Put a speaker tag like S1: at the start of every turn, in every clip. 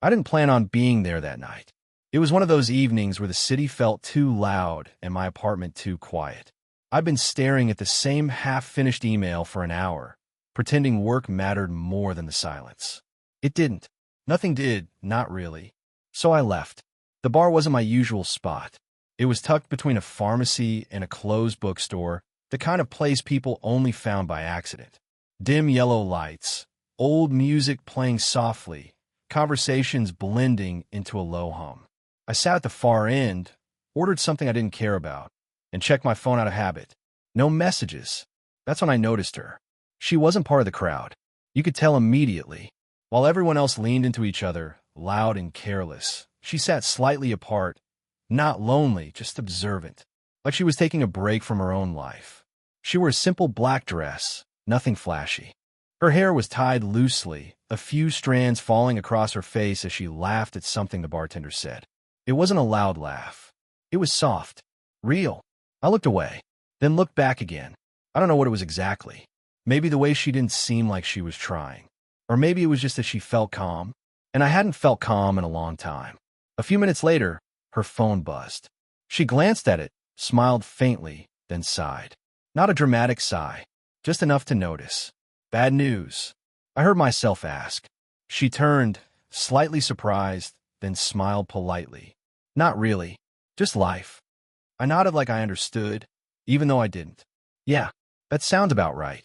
S1: I didn't plan on being there that night. It was one of those evenings where the city felt too loud and my apartment too quiet. I'd been staring at the same half-finished email for an hour, pretending work mattered more than the silence. It didn't. Nothing did, not really. So I left. The bar wasn't my usual spot. It was tucked between a pharmacy and a closed bookstore, the kind of place people only found by accident. Dim yellow lights, old music playing softly, conversations blending into a low hum. I sat at the far end, ordered something I didn't care about, and checked my phone out of habit. No messages. That's when I noticed her. She wasn't part of the crowd. You could tell immediately. While everyone else leaned into each other, loud and careless, she sat slightly apart, not lonely, just observant, like she was taking a break from her own life. She wore a simple black dress, nothing flashy. Her hair was tied loosely, a few strands falling across her face as she laughed at something the bartender said. It wasn't a loud laugh. It was soft, real. I looked away, then looked back again. I don't know what it was exactly. Maybe the way she didn't seem like she was trying. Or maybe it was just that she felt calm, and I hadn't felt calm in a long time. A few minutes later, her phone buzzed. She glanced at it, smiled faintly, then sighed. Not a dramatic sigh, just enough to notice. Bad news, I heard myself ask. She turned, slightly surprised, then smiled politely. Not really, just life. I nodded like I understood, even though I didn't. Yeah, that sounds about right.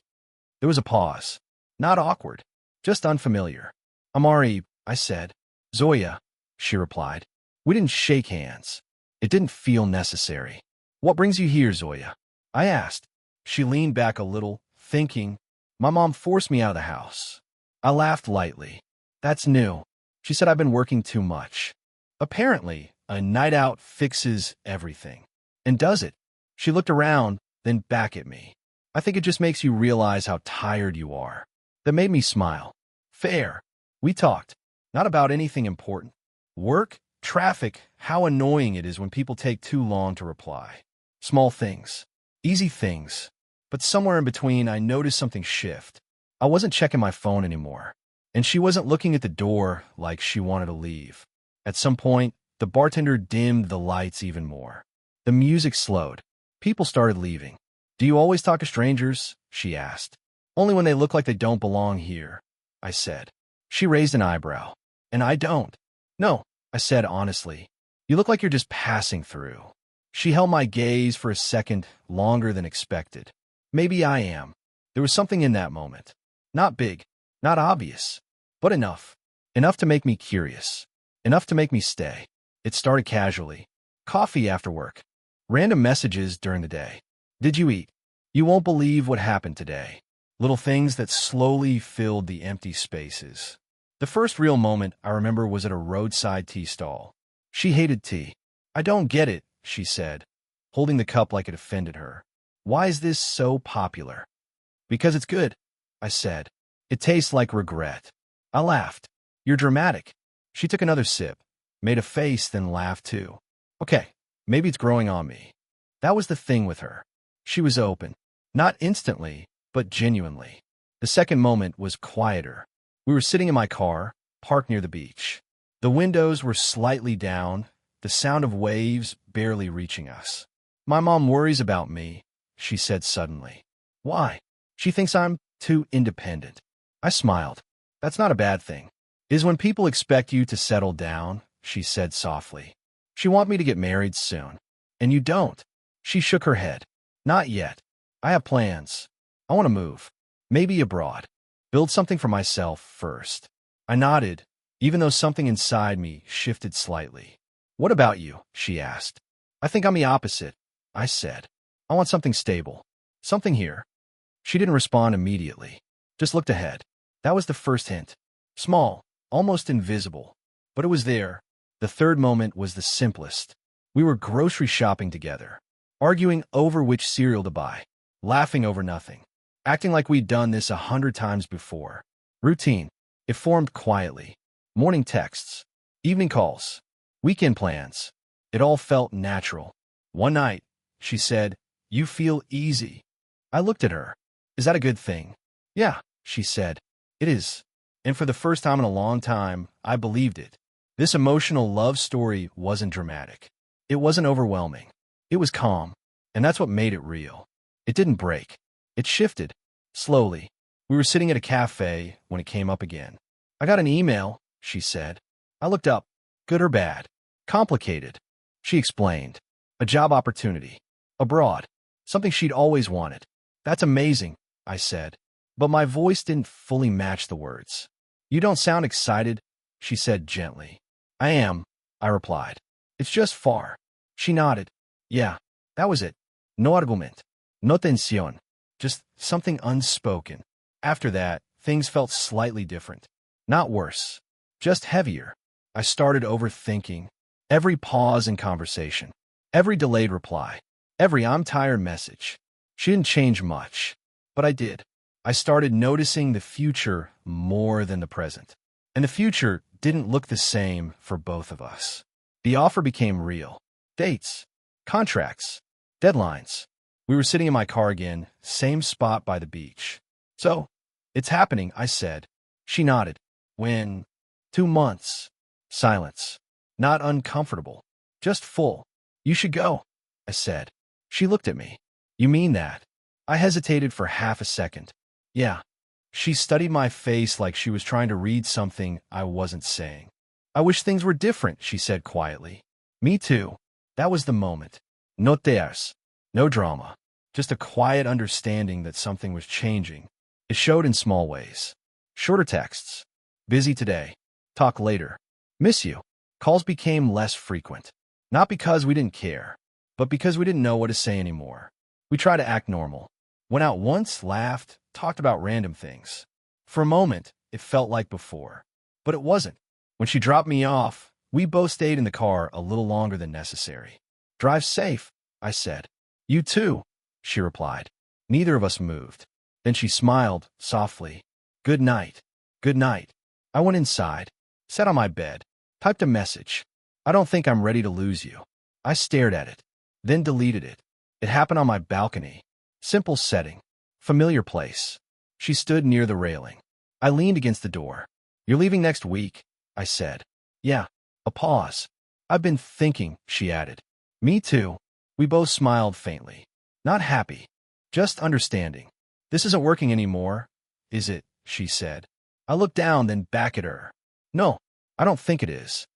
S1: There was a pause. Not awkward, just unfamiliar. Amari, I said. Zoya, she replied. We didn't shake hands. It didn't feel necessary. What brings you here, Zoya? I asked. She leaned back a little, thinking. My mom forced me out of the house. I laughed lightly. That's new. She said I've been working too much. Apparently, a night out fixes everything. And does it? She looked around, then back at me. I think it just makes you realize how tired you are. That made me smile. Fair. We talked. Not about anything important. Work, traffic, how annoying it is when people take too long to reply. Small things. Easy things. But somewhere in between, I noticed something shift. I wasn't checking my phone anymore. And she wasn't looking at the door like she wanted to leave. At some point, the bartender dimmed the lights even more. The music slowed. People started leaving. Do you always talk to strangers? She asked. Only when they look like they don't belong here, I said. She raised an eyebrow. And I don't. No, I said honestly. You look like you're just passing through. She held my gaze for a second, longer than expected. Maybe I am. There was something in that moment. Not big, not obvious, but enough. Enough to make me curious. Enough to make me stay. It started casually. Coffee after work. Random messages during the day. Did you eat? You won't believe what happened today. Little things that slowly filled the empty spaces. The first real moment I remember was at a roadside tea stall. She hated tea. I don't get it, she said, holding the cup like it offended her. Why is this so popular? Because it's good, I said. It tastes like regret. I laughed. You're dramatic. She took another sip, made a face, then laughed too. Okay, maybe it's growing on me. That was the thing with her. She was open. Not instantly, but genuinely. The second moment was quieter. We were sitting in my car, parked near the beach. The windows were slightly down, the sound of waves barely reaching us. My mom worries about me, she said suddenly. Why? She thinks I'm too independent. I smiled. That's not a bad thing. Is when people expect you to settle down, she said softly. She wants me to get married soon. And you don't. She shook her head. Not yet. I have plans. I want to move. Maybe abroad. Build something for myself first. I nodded, even though something inside me shifted slightly. What about you? She asked. I think I'm the opposite, I said. I want something stable. Something here. She didn't respond immediately. Just looked ahead. That was the first hint. Small, almost invisible. But it was there. The third moment was the simplest. We were grocery shopping together, arguing over which cereal to buy, laughing over nothing, acting like we'd done this 100 times before. Routine. It formed quietly. Morning texts, evening calls, weekend plans. It all felt natural. One night, she said, "You feel easy." I looked at her. Is that a good thing? Yeah, she said. It is. And for the first time in a long time, I believed it. This emotional love story wasn't dramatic. It wasn't overwhelming. It was calm, and that's what made it real. It didn't break. It shifted. Slowly. We were sitting at a cafe when it came up again. I got an email, she said. I looked up. Good or bad? Complicated. She explained. A job opportunity. Abroad. Something she'd always wanted. That's amazing, I said. But my voice didn't fully match the words. You don't sound excited, she said gently. I am, I replied. It's just far. She nodded. Yeah, that was it. No argument. No tensión. Just something unspoken. After that, things felt slightly different. Not worse. Just heavier. I started overthinking. Every pause in conversation. Every delayed reply. Every I'm tired message. She didn't change much. But I did. I started noticing the future more than the present. And the future didn't look the same for both of us. The offer became real. Dates. Contracts. Deadlines. We were sitting in my car again, same spot by the beach. So, it's happening, I said. She nodded. When? 2 months. Silence. Not uncomfortable. Just full. You should go, I said. She looked at me. You mean that? I hesitated for half a second. Yeah. She studied my face like she was trying to read something I wasn't saying. I wish things were different, she said quietly. Me too. That was the moment. No tears. No drama. Just a quiet understanding that something was changing. It showed in small ways. Shorter texts. Busy today. Talk later. Miss you. Calls became less frequent. Not because we didn't care, but because we didn't know what to say anymore. We tried to act normal. Went out once, laughed, talked about random things. For a moment, it felt like before. But it wasn't. When she dropped me off, we both stayed in the car a little longer than necessary. Drive safe, I said. You too, she replied. Neither of us moved. Then she smiled, softly. Good night. Good night. I went inside, sat on my bed, typed a message. I don't think I'm ready to lose you. I stared at it, then deleted it. It happened on my balcony. Simple setting. Familiar place. She stood near the railing. I leaned against the door. You're leaving next week, I said. Yeah. A pause. I've been thinking, she added. Me too. We both smiled faintly. Not happy. Just understanding. This isn't working anymore, is it? She said. I looked down, then back at her. No, I don't think it is.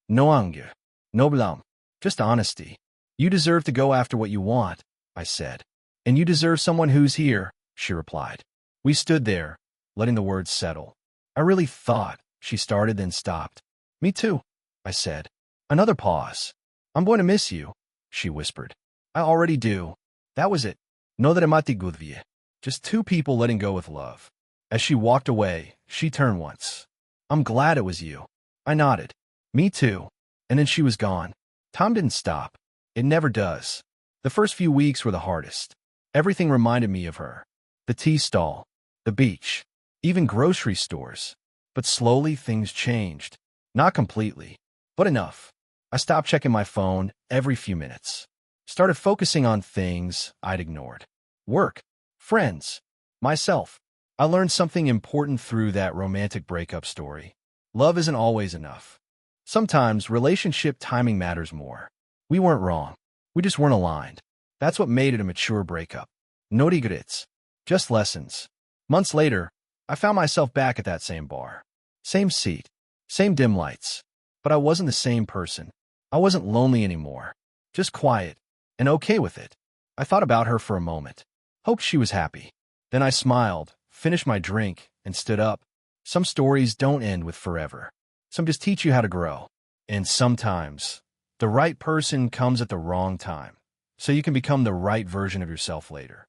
S1: No anger. No blame. Just honesty. You deserve to go after what you want, I said. And you deserve someone who's here, she replied. We stood there, letting the words settle. I really thought, she started, then stopped. Me too, I said. Another pause. I'm going to miss you, she whispered. I already do. That was it. No dramati gudvie. Just two people letting go with love. As she walked away, she turned once. I'm glad it was you. I nodded. Me too. And then she was gone. Time didn't stop. It never does. The first few weeks were the hardest. Everything reminded me of her. The tea stall, the beach, even grocery stores. But slowly things changed. Not completely, but enough. I stopped checking my phone every few minutes. Started focusing on things I'd ignored. Work, friends, myself. I learned something important through that romantic breakup story. Love isn't always enough. Sometimes relationship timing matters more. We weren't wrong. We just weren't aligned. That's what made it a mature breakup. No regrets. Just lessons. Months later, I found myself back at that same bar. Same seat. Same dim lights. But I wasn't the same person. I wasn't lonely anymore. Just quiet. And okay with it. I thought about her for a moment. Hoped she was happy. Then I smiled, finished my drink, and stood up. Some stories don't end with forever. Some just teach you how to grow. And sometimes, the right person comes at the wrong time, so you can become the right version of yourself later.